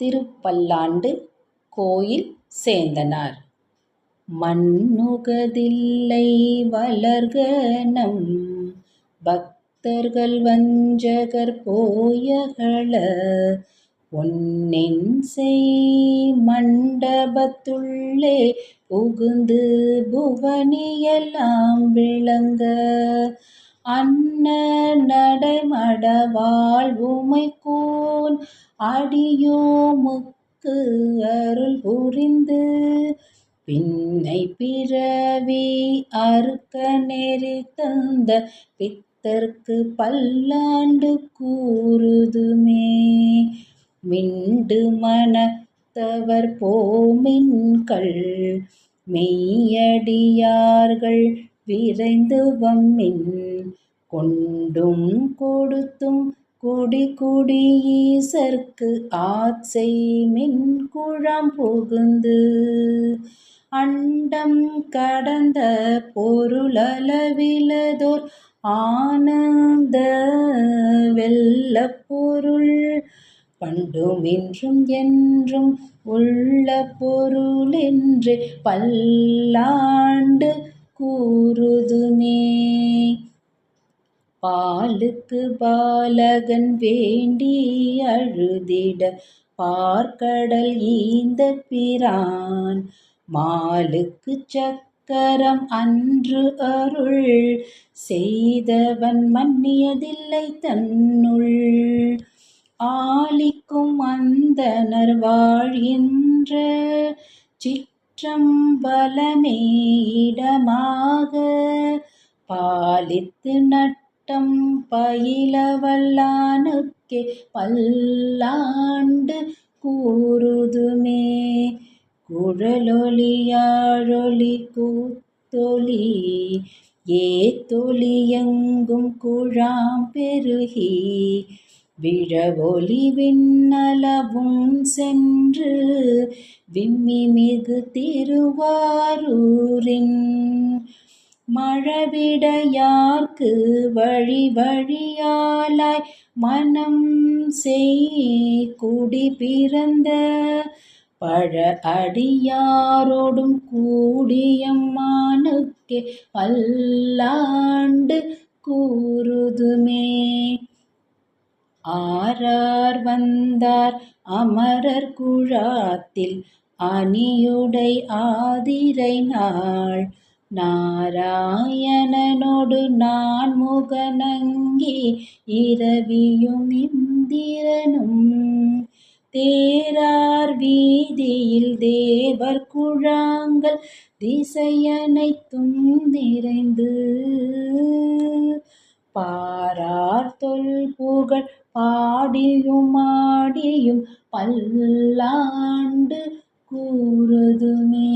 திருப்பல்லாண்டு கோயில் சேந்தனார். மண்ணுகதில்லை வளர்கநம் பக்தர்கள் வஞ்சகர் போயகல ஒன்னென்செய் மண்டபத்துள்ளே புகுந்து புவனியெல்லாம் விளங்க அன்ன நடைமடவாள் உமைக்கூன் அடியோமுக்கு அருள் புரிந்து பின்னை பிறவி அறுக்க நெறி தந்த பித்தர்க்கு பல்லாண்டு கூறுதுமே. மிண்டு மனத்தவர் போமின்கள் மெய்யடியார்கள் விரைந்து வம்மின் கொண்டும் கொடுத்தும் குடி குடி ஈசர்க்கு ஆட்செய்மின் குழாம் புகுந்து அண்டம் கடந்த பொருளளவிலதோர் ஆனந்த வெள்ளப் பொருள் பண்டுமின்றும் என்றும் உள்ள பொருளென்றே பல்லாண்டு கூறுதுமே. பாலுக்கு பாலகன் வேண்டி அழுதிட பார்க்கடல் ஈந்த பிரான் மாலுக்கு சக்கரம் அன்று அருள் செய்தவன் மன்னியதில்லை தன்னுள் ஆலிக்கும் அந்தணர் வாழ்கின்ற சிற்றம்பலமே இடமாக பாலித்து நட்டம் பயில வல்லானுக்கே பல்லாண்டு கூறுதுமே. குழலொலியாழொலி கூத்தொலி ஏத்தொலி எங்கும் குழாம் பெருகி விழவொலி விண்ணளவும் சென்று விம்மி மிகு திருவாரூரின் மழவிடையார்க்கு வழி வழியாலாய் மனம் செய் குடி பிறந்த பழ அடியாரோடும் கூடியம்மானுக்கே பல்லாண்டு கூறுதுமே. ஆரார் வந்தார் அமரர் குழாத்தில் அணியுடை ஆதிரை நாள் நாராயணனோடு நான்முகனங்கி இரவியும் இந்திரனும் தேரார் வீதியில் தேவர் குழாங்கள் திசையனைத்தும் நிறைந்து பாரார் தொல் புகழ் பாடியும் ஆடியும் பல்லாண்டு கூறுதுமே.